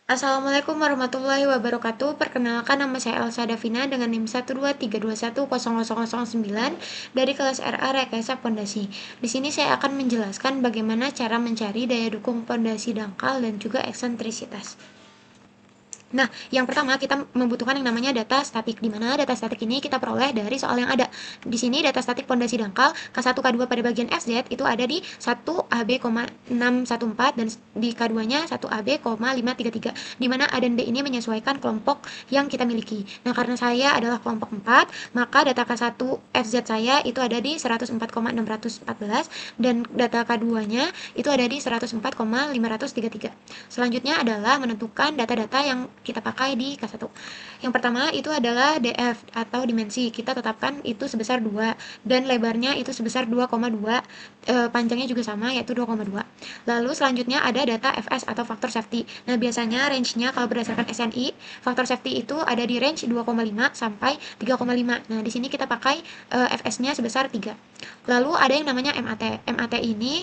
Assalamualaikum warahmatullahi wabarakatuh. Perkenalkan, nama saya Elsa Davina dengan NIM 123210009 dari kelas RA Rekayasa Pondasi. Di sini saya akan menjelaskan bagaimana cara mencari daya dukung pondasi dangkal dan juga eksentrisitas. Nah, yang pertama kita membutuhkan yang namanya data statik, di mana data statik ini kita peroleh dari soal yang ada. Di sini data statik pondasi dangkal K1 K2 pada bagian FZ itu ada di 1AB,614 dan di K2-nya 1AB,533, di mana A dan B ini menyesuaikan kelompok yang kita miliki. Nah, karena saya adalah kelompok 4, maka data K1 FZ saya itu ada di 104,614 dan data K2-nya itu ada di 104,533. Selanjutnya adalah menentukan data-data yang kita pakai di K1. Yang pertama itu adalah DF atau dimensi. Kita tetapkan itu sebesar 2 dan lebarnya itu sebesar 2,2, panjangnya juga sama yaitu 2,2. Lalu selanjutnya ada data FS atau faktor safety. Nah, biasanya range-nya kalau berdasarkan SNI, faktor safety itu ada di range 2,5 sampai 3,5. Nah, di sini kita pakai FS-nya sebesar 3. Lalu ada yang namanya MAT. MAT ini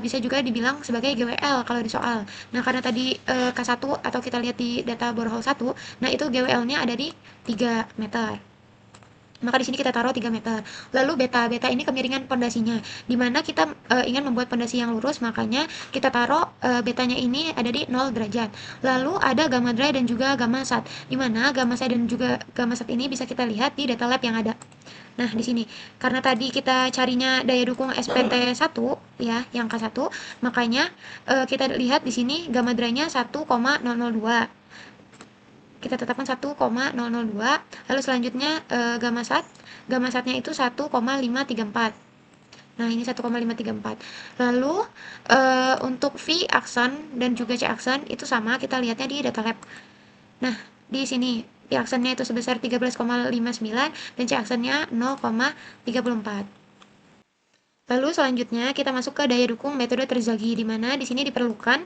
bisa juga dibilang sebagai GWL kalau di soal. Nah, karena tadi K1 atau kita lihat di data borehole 1, nah itu GWL-nya ada di 3 meter. Maka di sini kita taruh 3 meter. Lalu beta, beta ini kemiringan pondasinya. Di mana kita ingin membuat pondasi yang lurus, makanya kita taruh betanya ini ada di 0 derajat. Lalu ada gamma dry dan juga gamma sat. Di mana gamma sat dan juga gamma sat ini bisa kita lihat di data lab yang ada. Nah, di sini karena tadi kita carinya daya dukung SPT 1 ya, yang K1, makanya kita lihat di sini gamma dry-nya 1,002. Kita tetapkan 1,002. Lalu selanjutnya gamma sat. Gamma satnya itu 1,534. Nah, ini 1,534. Lalu untuk V aksen dan juga C aksen itu sama, kita lihatnya di data lab. Nah, di sini P aksennya itu sebesar 13,59 dan C aksennya 0,34. Lalu selanjutnya kita masuk ke daya dukung metode terzagi, di mana di sini diperlukan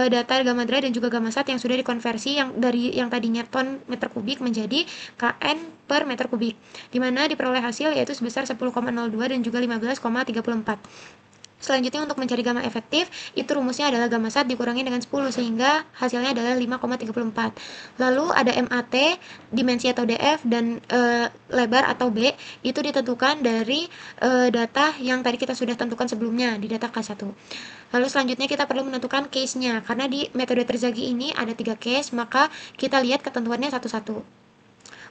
data gamma dry dan juga gamma sat yang sudah dikonversi yang dari yang tadinya ton meter kubik menjadi kN per meter kubik, di mana diperoleh hasil yaitu sebesar 10,02 dan juga 15,34. Selanjutnya untuk mencari gamma efektif, itu rumusnya adalah gamma sat dikurangi dengan 10 sehingga hasilnya adalah 5,34. Lalu ada MAT, dimensi atau DF, dan lebar atau B, itu ditentukan dari data yang tadi kita sudah tentukan sebelumnya di data K1. Lalu selanjutnya kita perlu menentukan case-nya, karena di metode terzagi ini ada 3 case, maka kita lihat ketentuannya satu-satu.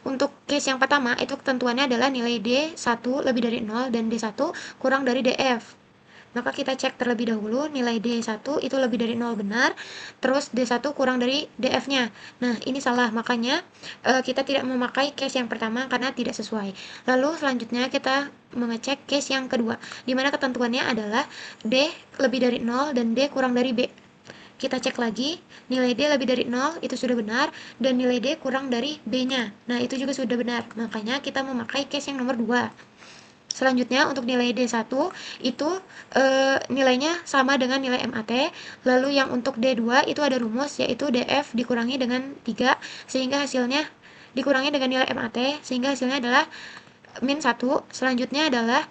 Untuk case yang pertama, itu ketentuannya adalah nilai D1 lebih dari 0 dan D1 kurang dari DF. Maka kita cek terlebih dahulu nilai D1 itu lebih dari 0 benar, terus D1 kurang dari DF-nya. Nah, ini salah, makanya kita tidak memakai case yang pertama karena tidak sesuai. Lalu selanjutnya kita mengecek case yang kedua, di mana ketentuannya adalah D lebih dari 0 dan D kurang dari B. Kita cek lagi, nilai D lebih dari 0 itu sudah benar, dan nilai D kurang dari B-nya. Nah, itu juga sudah benar, makanya kita memakai case yang nomor 2. Selanjutnya untuk nilai D1 itu nilainya sama dengan nilai MAT. Lalu yang untuk D2 itu ada rumus yaitu DF dikurangi dengan 3 sehingga hasilnya dikurangi dengan nilai MAT sehingga hasilnya adalah min 1. Selanjutnya adalah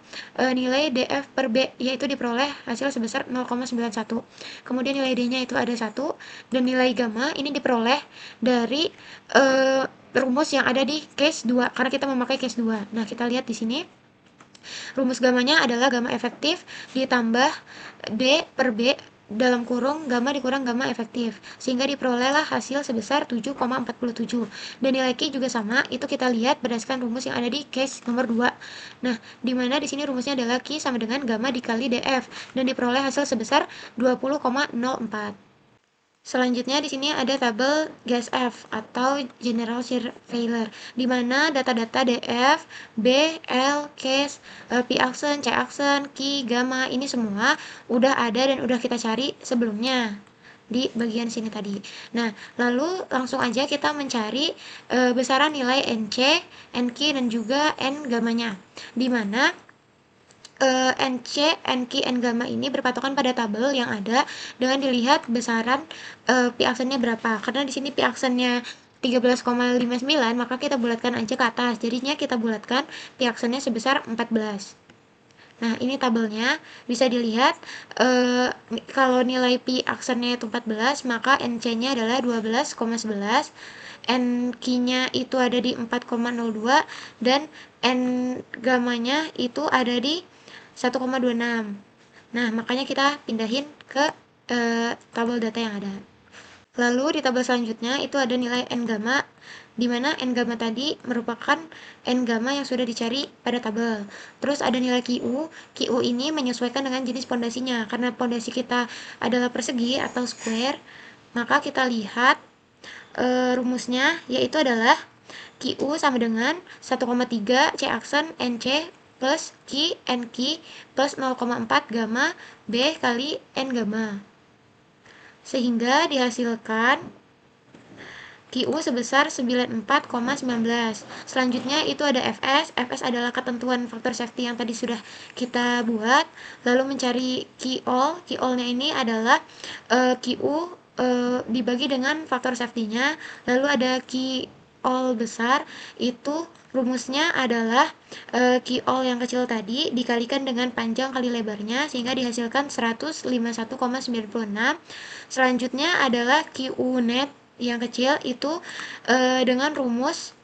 nilai DF per B yaitu diperoleh hasil sebesar 0,91. Kemudian nilai D-nya itu ada 1 dan nilai gamma ini diperoleh dari rumus yang ada di case 2 karena kita memakai case 2. Nah, kita lihat di sini. Rumus gamanya adalah gamma efektif ditambah D per B dalam kurung gamma dikurang gamma efektif sehingga diperolehlah hasil sebesar 7,47 dan nilai Q juga sama, itu kita lihat berdasarkan rumus yang ada di case nomor 2. Nah, dimana di sini rumusnya adalah Q sama dengan gamma dikali DF dan diperoleh hasil sebesar 20,04. Selanjutnya di sini ada tabel GSF atau General Shear Failure, di mana data-data DF, B, L, case, P aksen, C aksen, Q, gamma ini semua udah ada dan udah kita cari sebelumnya di bagian sini tadi. Nah, lalu langsung aja kita mencari besaran nilai NC, NQ dan juga N gamanya, di mana NC, NQ, N gamma ini berpatokan pada tabel yang ada dengan dilihat besaran P aksennya berapa. Karena di sini P aksennya 13,59, maka kita bulatkan aja ke atas. Jadinya kita bulatkan P aksennya sebesar 14. Nah, ini tabelnya bisa dilihat kalau nilai pi aksennya itu 14, maka NC-nya adalah 12,11, NQ-nya itu ada di 4,02, dan N gamanya itu ada di 1,26. Nah, makanya kita pindahin ke tabel data yang ada. Lalu di tabel selanjutnya itu ada nilai N gamma, di mana N gamma tadi merupakan N gamma yang sudah dicari pada tabel. Terus ada nilai QU, QU ini menyesuaikan dengan jenis pondasinya. Karena pondasi kita adalah persegi atau square, maka kita lihat rumusnya yaitu adalah QU sama dengan 1,3 C aksen NC plus Q NQ plus 0,4 gamma B kali N gamma. Sehingga dihasilkan QU sebesar 94,19. Selanjutnya itu ada FS. FS adalah ketentuan faktor safety yang tadi sudah kita buat. Lalu mencari QOL. QOL-nya ini adalah QU dibagi dengan faktor safety-nya. Lalu ada QOL besar, itu rumusnya adalah QOL yang kecil tadi dikalikan dengan panjang kali lebarnya sehingga dihasilkan 151,96. Selanjutnya adalah QU net yang kecil itu dengan rumus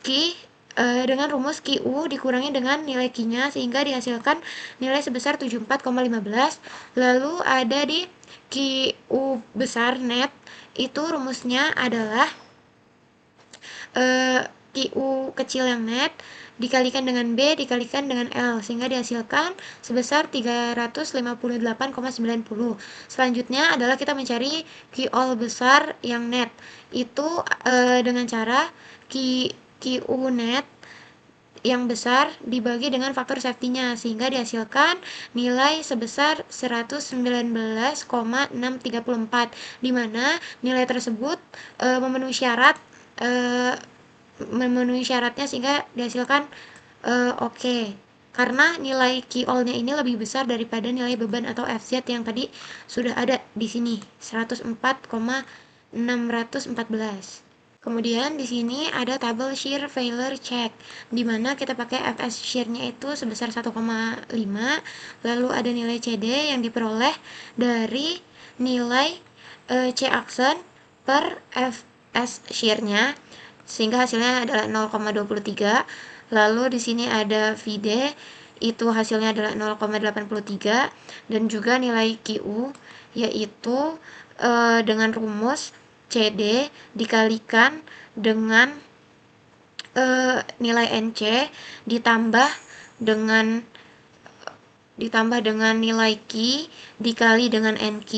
QU dikurangi dengan nilai Q-nya sehingga dihasilkan nilai sebesar 74,15. Lalu ada di QU besar net, itu rumusnya adalah QU kecil yang net dikalikan dengan B dikalikan dengan L sehingga dihasilkan sebesar 358,90. Selanjutnya adalah kita mencari QOL besar yang net, itu dengan cara QU net yang besar dibagi dengan faktor safety-nya sehingga dihasilkan nilai sebesar 119,634, di mana nilai tersebut memenuhi syaratnya sehingga dihasilkan oke. Karena nilai QOL-nya ini lebih besar daripada nilai beban atau FZ yang tadi sudah ada di sini 104,614. Kemudian di sini ada tabel shear failure check, di mana kita pakai FS shear-nya itu sebesar 1,5, lalu ada nilai CD yang diperoleh dari nilai C aksen per FS shear-nya sehingga hasilnya adalah 0,23. Lalu di sini ada VD, itu hasilnya adalah 0,83, dan juga nilai QU yaitu dengan rumus CD dikalikan dengan nilai NC ditambah dengan nilai Q dikali dengan NQ,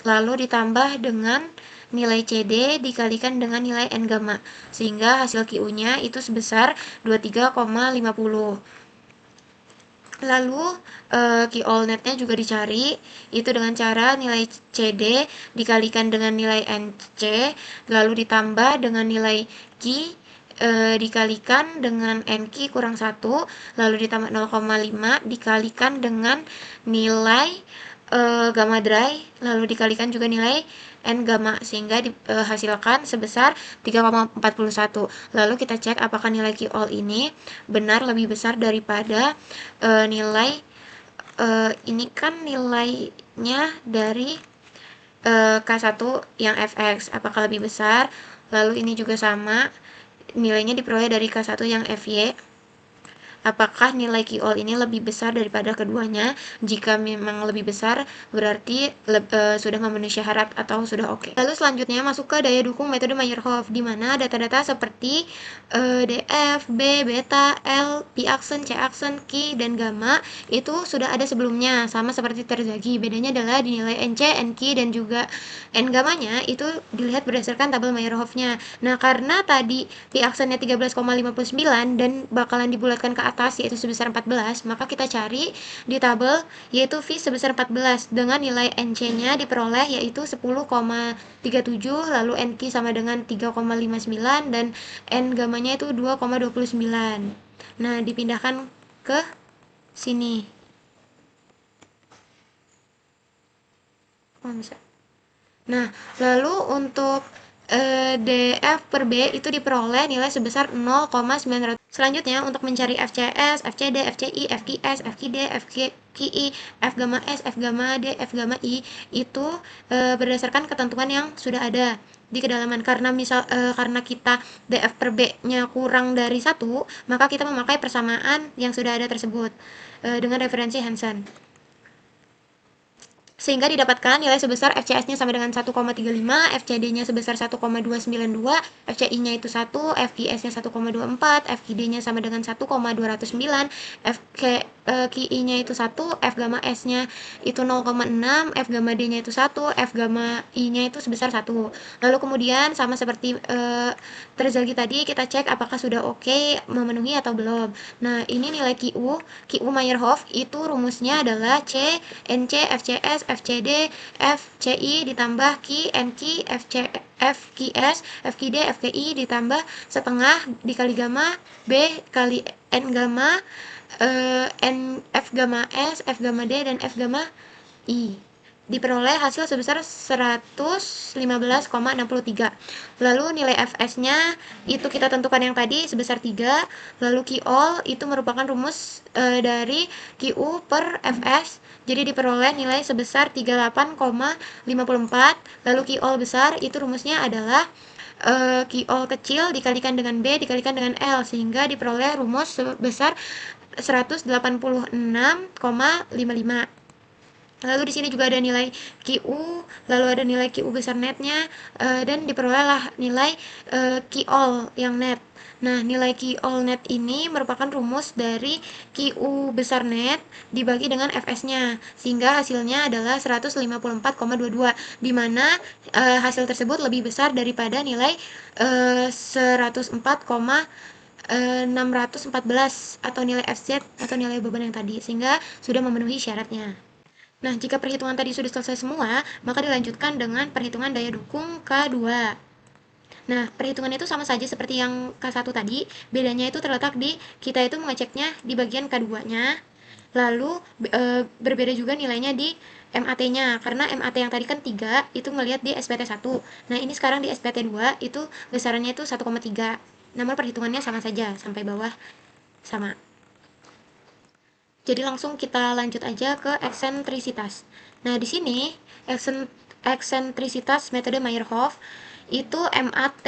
lalu ditambah dengan nilai CD dikalikan dengan nilai N gamma sehingga hasil QU-nya itu sebesar 23,50. Lalu QOL net-nya juga dicari, itu dengan cara nilai CD dikalikan dengan nilai NC lalu ditambah dengan nilai Q dikalikan dengan NQ kurang 1 lalu ditambah 0,5 dikalikan dengan nilai gamma dry lalu dikalikan juga nilai N gamma sehingga dihasilkan sebesar 3,41. Lalu kita cek apakah nilai QOL ini benar lebih besar daripada nilai ini kan nilainya dari K1 yang FX, apakah lebih besar. Lalu ini juga sama, nilainya diperoleh dari K1 yang FY. Apakah nilai QOL ini lebih besar daripada keduanya? Jika memang lebih besar, berarti sudah memenuhi syarat atau sudah oke. Lalu selanjutnya masuk ke daya dukung metode Meyerhof, di mana data-data seperti DF, B, beta, L, P aksen, C aksen, Q, dan gamma itu sudah ada sebelumnya, sama seperti Terzaghi. Bedanya adalah dinilai NC, NQ, dan juga N gammanya itu dilihat berdasarkan tabel Meyerhof-nya. Nah, karena tadi P aksennya 13,59 dan bakalan dibulatkan ke atas yaitu sebesar 14, maka kita cari di tabel yaitu V sebesar 14 dengan nilai NC-nya diperoleh yaitu 10,37, lalu NQ sama dengan 3,59 dan N gamanya itu 2,29. Nah, dipindahkan ke sini. Nah, lalu untuk DF per B itu diperoleh nilai sebesar 0,900. Selanjutnya untuk mencari FCS, FCD, FCI, FQS, FQD, FQI, F gamma S, F gamma D, F gamma I itu berdasarkan ketentuan yang sudah ada di kedalaman. Karena kita DF per B-nya kurang dari 1, maka kita memakai persamaan yang sudah ada tersebut dengan referensi Hansen, sehingga didapatkan nilai sebesar FCS-nya sama dengan 1,35, FCD-nya sebesar 1,292, FCI-nya itu 1, FQS-nya 1,24, FQD-nya sama dengan 1,209, FQI-nya itu 1, F gamma S-nya itu 0,6, F gamma D-nya itu 1, F gamma I-nya itu sebesar 1. Lalu kemudian sama seperti Terzalgi tadi, kita cek apakah sudah oke, memenuhi atau belum. Nah, ini nilai QU Meyerhof itu rumusnya adalah C, NC, FCS, FCD, FCI ditambah Q, NQ, FQS, FQD, FQI ditambah setengah dikali gamma B kali N gamma F gamma S, F gamma D, dan F gamma I. Diperoleh hasil sebesar 115,63. Lalu nilai Fs-nya itu kita tentukan yang tadi sebesar 3. Lalu Q-all itu merupakan rumus dari Q per Fs. Jadi diperoleh nilai sebesar 38,54. Lalu Q-all besar itu rumusnya adalah Q-all kecil dikalikan dengan B dikalikan dengan L, sehingga diperoleh rumus sebesar 186,55. Lalu di sini juga ada nilai QU, lalu ada nilai QU besar netnya, dan diperolehlah nilai Q-all yang net. Nah, nilai Q-all net ini merupakan rumus dari QU besar net dibagi dengan Fs-nya, sehingga hasilnya adalah 154,22, di mana hasil tersebut lebih besar daripada nilai 104,614 atau nilai FZ atau nilai beban yang tadi, sehingga sudah memenuhi syaratnya. Nah, jika perhitungan tadi sudah selesai semua, maka dilanjutkan dengan perhitungan daya dukung K2. Nah, perhitungan itu sama saja seperti yang K1 tadi, bedanya itu terletak di kita itu mengeceknya di bagian K2-nya, lalu berbeda juga nilainya di MAT-nya, karena MAT yang tadi kan 3, itu ngelihat di SPT 1. Nah, ini sekarang di SPT 2, itu besarannya itu 1,3. Namun perhitungannya sama saja, sampai bawah sama. Jadi langsung kita lanjut aja ke eksentrisitas. Nah, di sini eksentrisitas metode Meyerhof itu MAT,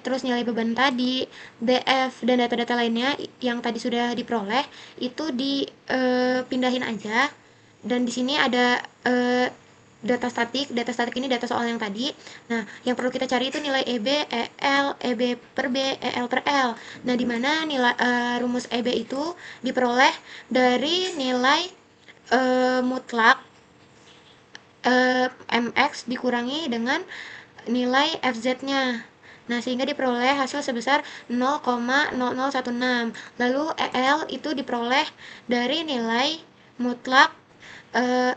terus nilai beban tadi, DF, dan data-data lainnya yang tadi sudah diperoleh itu dipindahin aja. Dan di sini ada data statik ini data soal yang tadi. Nah, yang perlu kita cari itu nilai EB, EL, EB per B, EL per L. Nah, di mana nilai rumus EB itu diperoleh dari nilai mutlak MX dikurangi dengan nilai FZ-nya. Nah, sehingga diperoleh hasil sebesar 0,0016. Lalu EL itu diperoleh dari nilai mutlak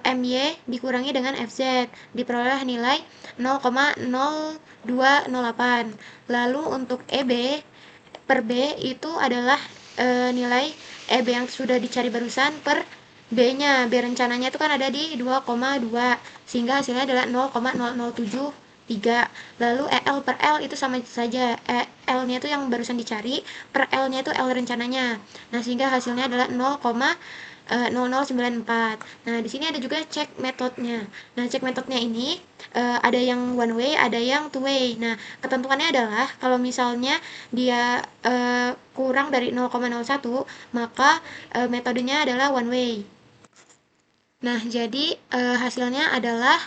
MY dikurangi dengan FZ, diperoleh nilai 0,0208. Lalu untuk EB per B itu adalah nilai EB yang sudah dicari barusan per B-nya. B rencananya itu kan ada di 2,2, sehingga hasilnya adalah 0,0073. Lalu EL per L itu sama saja, L-nya itu yang barusan dicari, per L-nya itu L rencananya. Nah, sehingga hasilnya adalah 0094. Nah, di sini ada juga cek metodenya. Nah, cek metodenya ini ada yang one way, ada yang two way. Nah, ketentuannya adalah kalau misalnya dia kurang dari 0,01, maka metodenya adalah one way. Nah, jadi hasilnya adalah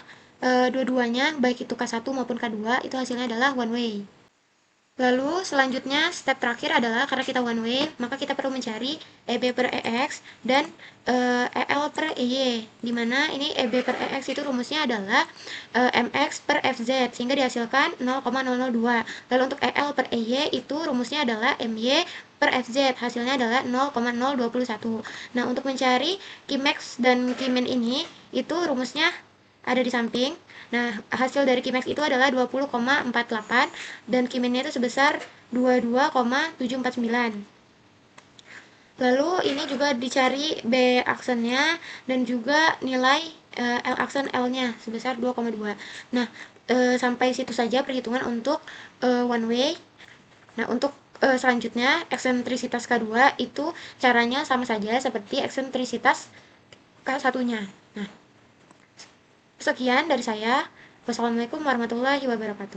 dua-duanya, baik itu K1 maupun K2, itu hasilnya adalah one way. Lalu selanjutnya step terakhir adalah karena kita one way, maka kita perlu mencari EB per EX dan EL per EY, dimana ini EB per EX itu rumusnya adalah MX per FZ, sehingga dihasilkan 0,002. Lalu untuk EL per EY itu rumusnya adalah MY per FZ, hasilnya adalah 0,021. Nah, untuk mencari Qmax dan Qmin ini, itu rumusnya ada di samping. Nah, hasil dari Qmax itu adalah 20,48 dan Qmin-nya itu sebesar 22,749. Lalu ini juga dicari B aksennya dan juga nilai L aksen L-nya sebesar 2,2. Nah, sampai situ saja perhitungan untuk one way. Nah, untuk selanjutnya eksentrisitas K2 itu caranya sama saja seperti eksentrisitas K1-nya. Nah, sekian dari saya. Wassalamualaikum warahmatullahi wabarakatuh.